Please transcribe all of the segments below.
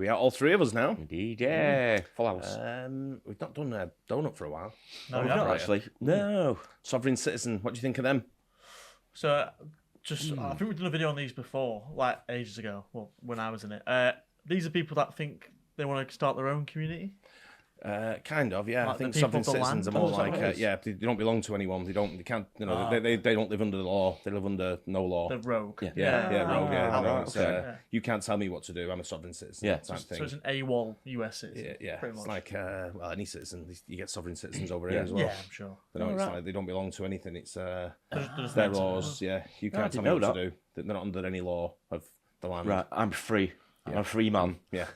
we are all three of us now. Indeed, yeah. Full house. We've not done a donut for a while. No, We've not actually. No. Sovereign Citizen, what do you think of them? So, I think we've done a video on these before, like ages ago. Well, when I was in it. These are people that think they want to start their own community. Kind of, yeah. Like I think the people sovereign of the citizens are land? more Oh, is that like, what it is? yeah, they don't belong to anyone. They can't, they don't live under the law. They live under no law. The rogue. rogue. It's, you can't tell me what to do. I'm a sovereign citizen. Yeah. Type thing. So it's an AWOL US citizen. Yeah. Pretty It's much. like, well, any citizen. You get sovereign citizens over here as well. Yeah, I'm sure. It's like they don't belong to anything. It's They're just their meant to. laws. Yeah, you can't tell didn't me know what to do. They're not under any law of the land. Right, I'm free. I'm a free man. Yeah.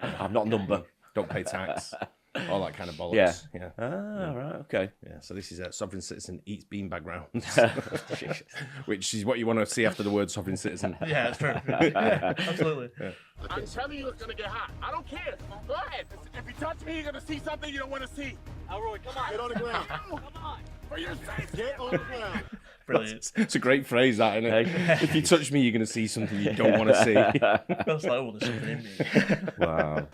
I'm not a number. Don't pay tax. All that kind of bollocks. Yeah. Yeah. Right, okay. Yeah, so this is a sovereign citizen eats beanbag rounds, which is what you want to see after the word sovereign citizen. Yeah, it's true. Yeah, absolutely. Yeah. I'm telling you it's gonna get hot. I don't care. Go ahead. If you touch me, you're gonna see something you don't want to see. Elroy, come on. Get on the ground. Come on. For your safety. Get on the ground. Brilliant. It's a great phrase, that, isn't it? If you touch me, you're going to see something you don't want to see. Feels like, oh, there's something in me. Wow.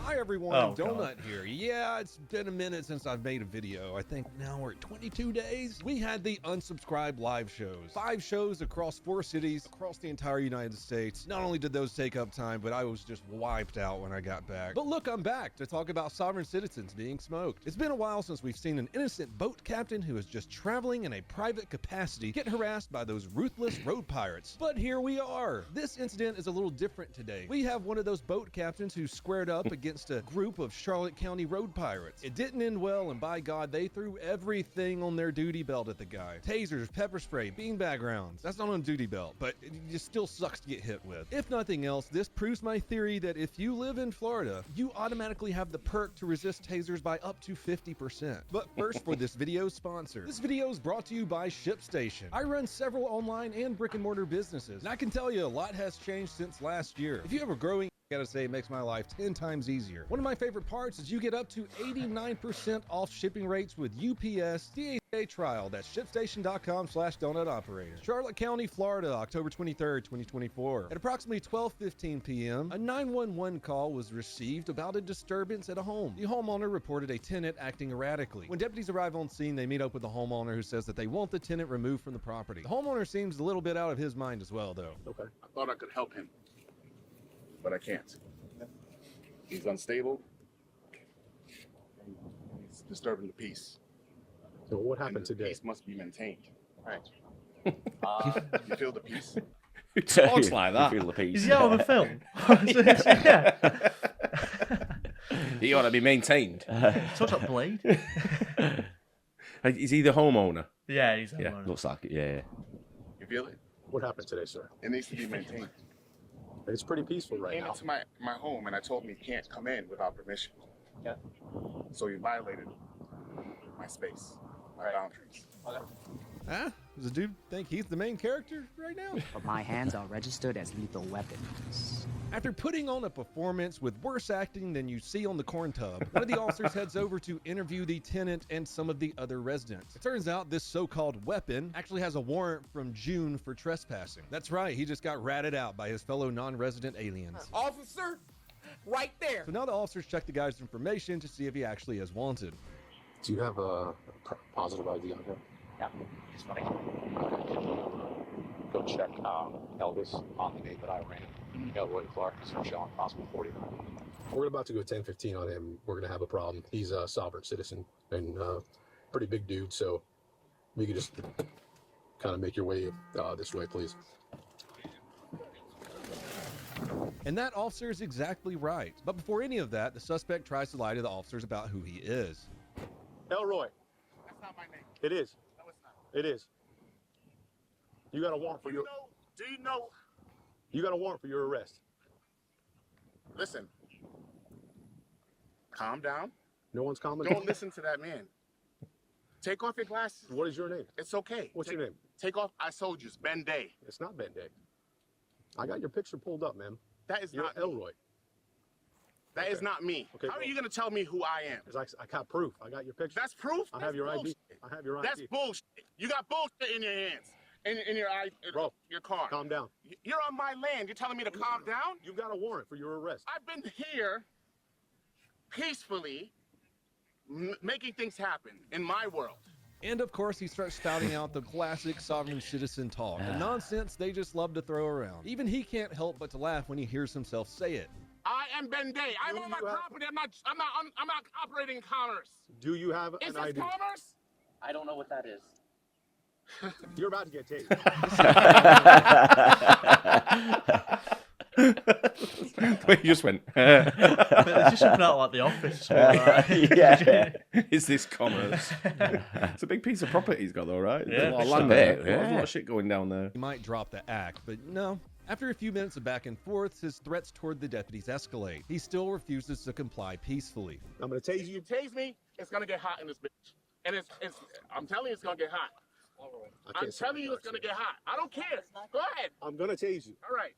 Hi everyone, Oh, Donut God. here. Yeah, it's been a minute since I've made a video. I think now we're at 22 days. We had the unsubscribed live shows. 5 shows across 4 cities, across the entire United States. Not only did those take up time, but I was just wiped out when I got back. But look, I'm back to talk about sovereign citizens being smoked. It's been a while since we've seen an innocent boat captain who is just traveling in a private capacity get harassed by those ruthless road pirates. But here we are. This incident is a little different today. We have one of those boat captains who squared up against a group of Charlotte County road pirates. It didn't end well, and by God, they threw everything on their duty belt at the guy. Tasers, pepper spray, beanbag rounds. That's not on a duty belt, but it just still sucks to get hit with. If nothing else, this proves my theory that if you live in Florida, you automatically have the perk to resist tasers by up to 50%. But first, for this video's sponsor. This video is brought to you by ShipStation. I run several online and brick and mortar businesses, and I can tell you a lot has changed since last year. If you have a growing, I gotta say, it makes my life 10 times easier. One of my favorite parts is you get up to 89% off shipping rates with UPS DHA trial. That's shipstation.com/donutoperator. Charlotte County, Florida, October 23rd, 2024. At approximately 12:15 p.m., a 911 call was received about a disturbance at a home. The homeowner reported a tenant acting erratically. When deputies arrive on scene, they meet up with the homeowner who says that they want the tenant removed from the property. The homeowner seems a little bit out of his mind as well, though. Okay. I thought I could help him, but I can't. He's unstable. He's disturbing the peace. So what And happened the today? peace must be maintained. Right. You feel the peace? Who talks like You that? feel the peace. Is he out of a film? Yeah. You ought to be maintained. Talk about Blade. Is he the homeowner? Yeah, he's Yeah, one. Looks like it, yeah. You feel it? What happened today, sir? It needs to be maintained. It's pretty peaceful right Came now. into my home and I told him he can't come in without permission. Yeah. So he violated my space, my boundaries. Huh? Does the dude think he's the main character right now? But my hands are registered as lethal weapons. After putting on a performance with worse acting than you see on the corn tub, one of the officers heads over to interview the tenant and some of the other residents. It turns out this so-called weapon actually has a warrant from June for trespassing. That's right, he just got ratted out by his fellow non-resident aliens. Officer, right there. So now the officers check the guy's information to see if he actually is wanted. Do you have a positive ID on him? Yeah, it's funny. Go check Elvis on the day that I ran. Elroy Clark is showing possible 49. We're about to go 10-15 on him. We're gonna have a problem. He's a sovereign citizen and pretty big dude. So we could just kind of make your way this way, please. And that officer is exactly right. But before any of that, the suspect tries to lie to the officers about who he is. Elroy. That's not my name. It is. No, it's not. It is. You got a warrant for your. Do you know? You got a warrant for your arrest. Listen. Calm down. No one's calming. Don't listen to that man. Take off your glasses. What is your name? It's okay. What's your name? Take off. I told you, it's Ben Day. It's not Ben Day. I got your picture pulled up, man. That is You're not me. Elroy. That is not me. Okay, How are well- you gonna tell me who I am? 'Cause I got proof. I got your picture. That's proof. I That's have your ID. bullshit. I have your That's ID. bullshit. You got bullshit in your hands. in your eye, Bro, your car. calm down. You're on my land. You're telling me to calm down? You've got a warrant for your arrest. I've been here peacefully making things happen in my world. And of course, he starts spouting out the classic sovereign citizen talk, the nonsense they just love to throw around. Even he can't help but to laugh when he hears himself say it. I am Ben Day. I'm on my property. I'm not operating in commerce. Do you have Is an this ID? commerce? I don't know what that is. You're about to get tased. He just went. It's just something out like The Office. Or Yeah. Is this commerce? It's a big piece of property he's got, though, right? Yeah, a lot of big land bit, there. yeah. A lot of shit going down there. He might drop the act, but no. After a few minutes of back and forth, his threats toward the deputies escalate. He still refuses to comply peacefully. I'm going to tase If you. you tase me, it's gonna get hot in this bitch. And it's I'm telling you, it's gonna get hot. I'm telling you, it's gonna get hot. I don't care. Go ahead. I'm going to tase you. All right.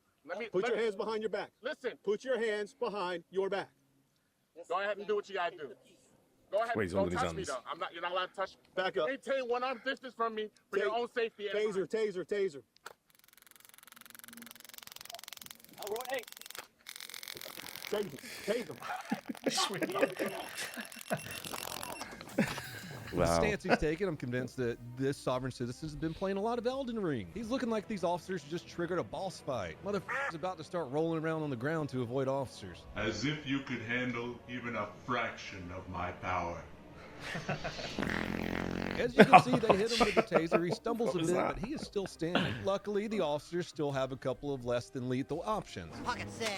Put your hands behind your back. Listen. Put your hands behind your back. Go ahead and do what you gotta do. Go ahead. Well, he's Don't holding his touch me hands. though. You're not allowed to touch me. Back up. Maintain 1 arm distance from me for your own safety. and mine. Taser. Tase him. The Wow. stance he's taken, I'm convinced that this sovereign citizen has been playing a lot of Elden Ring. He's looking like these officers just triggered a boss fight. Motherfucker's about to start rolling around on the ground to avoid officers. As if you could handle even a fraction of my power. As you can see, they hit him with the taser. He stumbles a was bit, that? but he is still standing. Luckily, the officers still have a couple of less than lethal options. Pocket sand.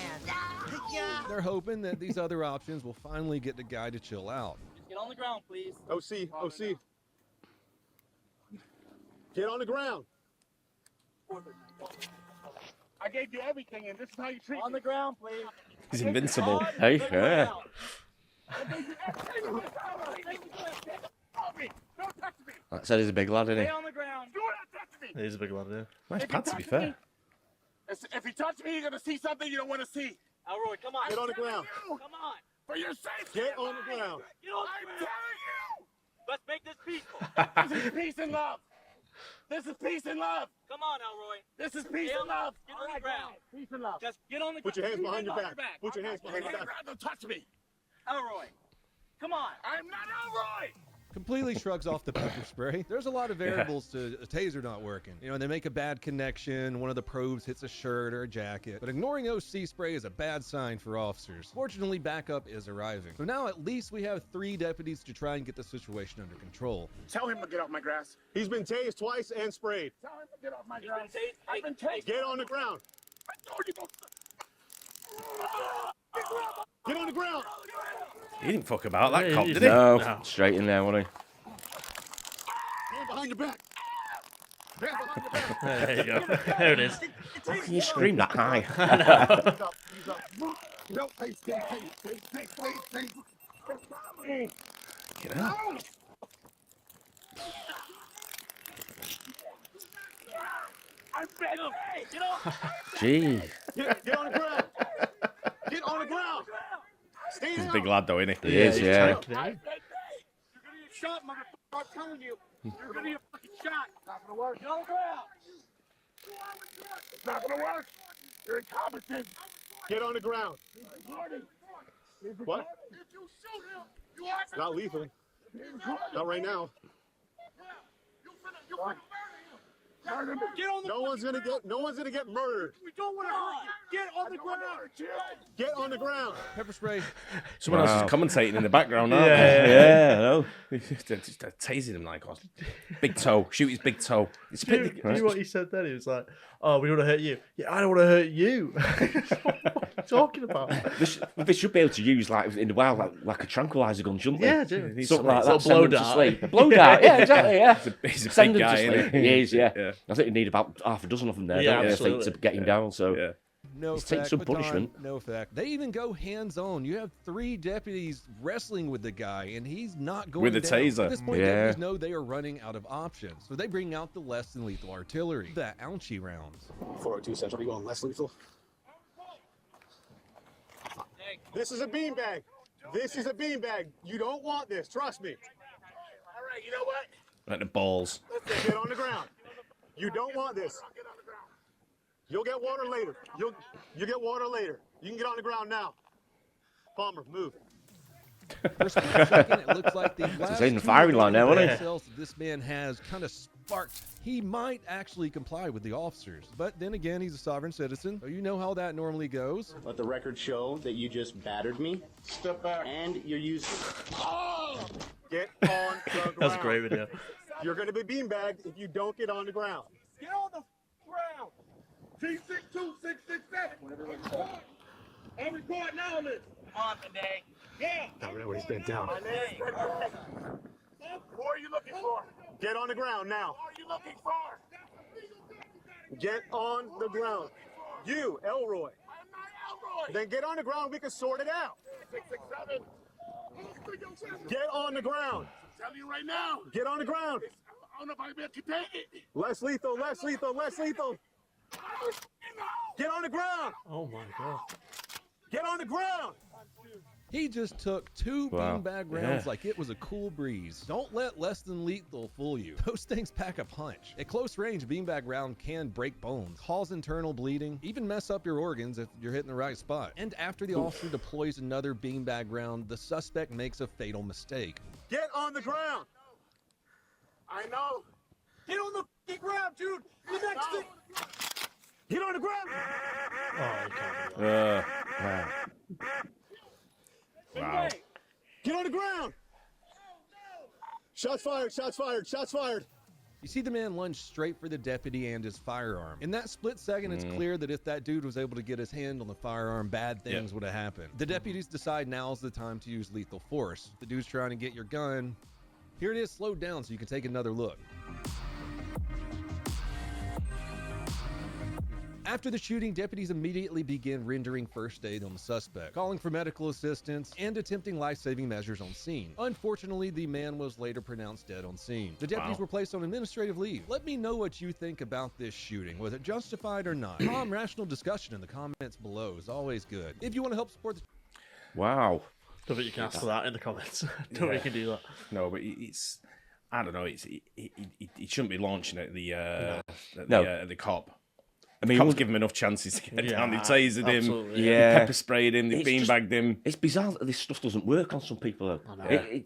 Yeah. They're hoping that these other options will finally get the guy to chill out. Get on the ground, please. OC. Get on the ground. I gave you everything, and this is how you treat On me. the ground, please. He's invincible. Hey, yeah. Don't touch me. That said he's a big lad, isn't Stay he? on the ground. Do not touch me. He's a big lad, yeah. Nice If you pad, to be touch fair. me, if you touch me, you're gonna see something you don't want to see. Elroy, come on. Get on the ground. Come on. For your safety. Get on the ground. Get on I'm the telling ground. you. Let's make this peaceful. This is peace and love. This is peace and love. Come on, Elroy. This is peace Get and on- love. get on the ground. Peace and love. Just get on the ground. Put your hands behind your Get on back. Put your hands behind your back. Don't touch me. Elroy, come on. I'm not Elroy. Completely shrugs off the pepper spray. There's a lot of variables to a taser not working. You know, they make a bad connection, one of the probes hits a shirt or a jacket. But ignoring OC spray is a bad sign for officers. Fortunately, backup is arriving. So now at least we have 3 deputies to try and get the situation under control. Tell him to get off my grass. He's been tased twice and sprayed. Tell him to get off my You've grass. been tased. I've been tased. Get on the ground. I told you don't. Get on the ground. He didn't fuck about that Yeah, cop, he did he? No, No. straight in there, wasn't he? Hand behind your back. Hand behind your back. There you go. There it is. How can you scream that high? He's up. He's up. No, tase. Get out. I'm begging. Get off. Jeez. Get on the ground. Get on the ground. Stay He's a down. big lad, though, isn't he? He is, he's yeah. tanking it. You're gonna get shot, motherfucker. I'm telling you. You're gonna get fucking shot. It's not gonna work. Get on the ground. It's not gonna work. You're incompetent. Get on the ground. What? If you shoot him, you are Not lethal. Not right now. you finna murder him. Get on the No one's gonna get murdered. We don't wanna hurt you. Get on the ground. Get on the ground. Pepper spray. Someone else is commentating in the background now. Yeah, I know. Just tasing him like, oh, big toe. Shoot his big toe. It's Do you know what he said then? He was like, "Oh, we want to hurt you." Yeah, I don't want to hurt you. What are you talking about? They should be able to use, like, in the wild, like a tranquilizer gun, shouldn't they? Yeah, dude. Something like Sort that. of blow Send them to dart. sleep. A blow dart, yeah, exactly, yeah. He's a Send big them guy, to isn't sleep. he? He is, yeah. Yeah. I think you need about half a dozen of them there, Yeah, don't you, I think, absolutely. to get him down, so... Yeah. No He's taking fact, some baton, punishment. no fact. They even go hands-on. You have 3 deputies wrestling with the guy, and he's not going With a down. taser. At this point, Yeah. deputies know they are running out of options, so they bring out the less than lethal artillery, the ouchie rounds. 402 Central. Are you going less lethal? This is a beanbag. This is a beanbag. You don't want this. Trust me. All right, you know what? Like the balls. Get on the ground. You don't want this. You'll get water later. You get water later. You can get on the ground now. Palmer, move. For a split second, it looks like the last in the two firing line now, isn't it? cells that this man has kind of sparked. He might actually comply with the officers, but then again, he's a sovereign citizen, so you know how that normally goes. Let the record show that you just battered me. Step back. And you're using... Get on the ground. That's a great video. You're going to be beanbagged if you don't get on the ground. Get on the ground. T62667. I'm recording now, listen. On today. Yeah. Everybody's bent down. My name. Who are you looking for? Get on the ground now. Who are you looking for? Get on the ground. You, Elroy. I'm not Elroy. Then get on the ground. We can sort it out. 667. Get on the ground. I'm telling you right now. Get on the ground. I don't know if I can take it. Less lethal, less lethal, less lethal. Get on the ground. Oh my god. Get on the ground. He just took two beanbag rounds like it was a cool breeze. Don't let less than lethal fool you. Those things pack a punch. At close range, beanbag round can break bones, cause internal bleeding, even mess up your organs if you're hitting the right spot. And after the officer deploys another beanbag round, the suspect makes a fatal mistake. Get on the ground. I know. Get on the ground, dude. The next thing. Get on the ground. Oh, you can't do that. Wow. Get on the ground. Shots fired, shots fired, shots fired. You see the man lunge straight for the deputy and his firearm. In that split second, it's clear that if that dude was able to get his hand on the firearm, bad things would have happened. The deputies decide now's the time to use lethal force. The dude's trying to get your gun. Here it is slowed down so you can take another look. After the shooting, deputies immediately begin rendering first aid on the suspect, calling for medical assistance, and attempting life-saving measures on scene. Unfortunately, the man was later pronounced dead on scene. The deputies were placed on administrative leave. Let me know what you think about this shooting. Was it justified or not? Calm, rational discussion in the comments below is always good. If you want to help support the... Wow. Don't think you can ask for that in the comments. Don't think you can do that. No, but it's... I don't know. He shouldn't be launching at the cop. I mean, cops give him enough chances to get down. They tasered him, they pepper sprayed him, they beanbagged him. It's bizarre that this stuff doesn't work on some people. Though.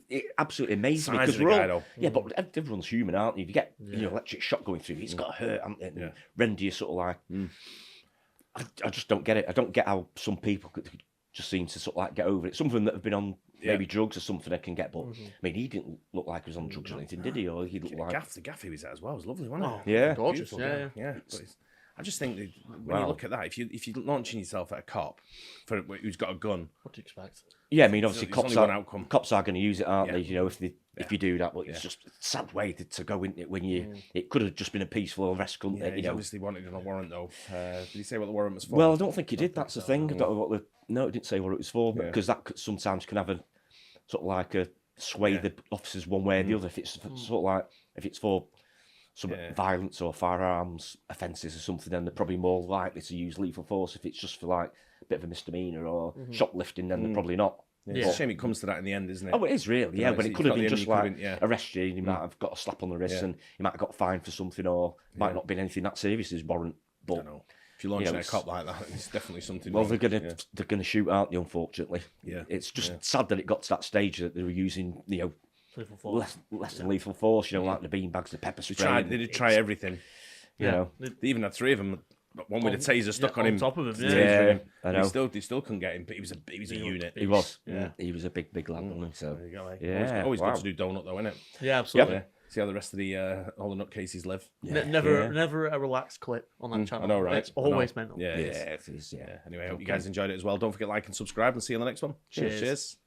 It absolutely amazes me Size because of the guy, though. but everyone's human, aren't you? If you get electric shock going through, it's got to hurt, hasn't it? And render you sort of like. I just don't get it. I don't get how some people could just seem to sort of like get over it. Some of them that have been on maybe drugs or something they can get, but I mean, he didn't look like he was on drugs or anything, did he? Or he looked like The gaff he was at as well was lovely, wasn't it? Yeah, gorgeous. Yeah. But I just think that when you look at that, if you're launching yourself at a cop who's got a gun, what do you expect? Yeah, I mean, obviously, It's cops only one outcome. are going to use it, aren't they? You know, if you do that, but it's just a sad way to go in it when you. It could have just been a peaceful arrest, couldn't it? He obviously wanted a warrant though. Did he say what the warrant was for? Well, I don't think he did. That's the thing. I don't know what no, it didn't say what it was for because that sometimes can have a sort of like a sway the officers one way or the other. If it's sort of like if it's for some violence or firearms offences or something, then they're probably more likely to use lethal force. If it's just for like a bit of a misdemeanour or shoplifting, then they're probably not. It's a shame it comes to that in the end, isn't it? Oh, it is really, yeah. But it could have been just like arrest you, you might have got a slap on the wrist and you might have got fined for something, or it might not have been anything that serious as warrant. But I know. If you're launching a cop like that, it's definitely something well, wrong. they're gonna shoot, aren't they, unfortunately? Yeah. It's just sad that it got to that stage that they were using, Lethal force. less than lethal force, like the beanbags, the pepper spray. They did try everything. You know. They even had three of them. One with a taser stuck on him. top of him, I know. They still couldn't get him, but he was a unit. He was. Yeah. He was a big lad, wasn't he? So, There you go, yeah. Always good to do donut though, isn't it? Yeah, absolutely. Yeah. See how the rest of the all the nutcases live. Never a relaxed clip on that channel. I know, right? It's always mental. Yeah, it is. Anyway, I hope you guys enjoyed it as well. Don't forget to like and subscribe, and see you on the next one. Cheers.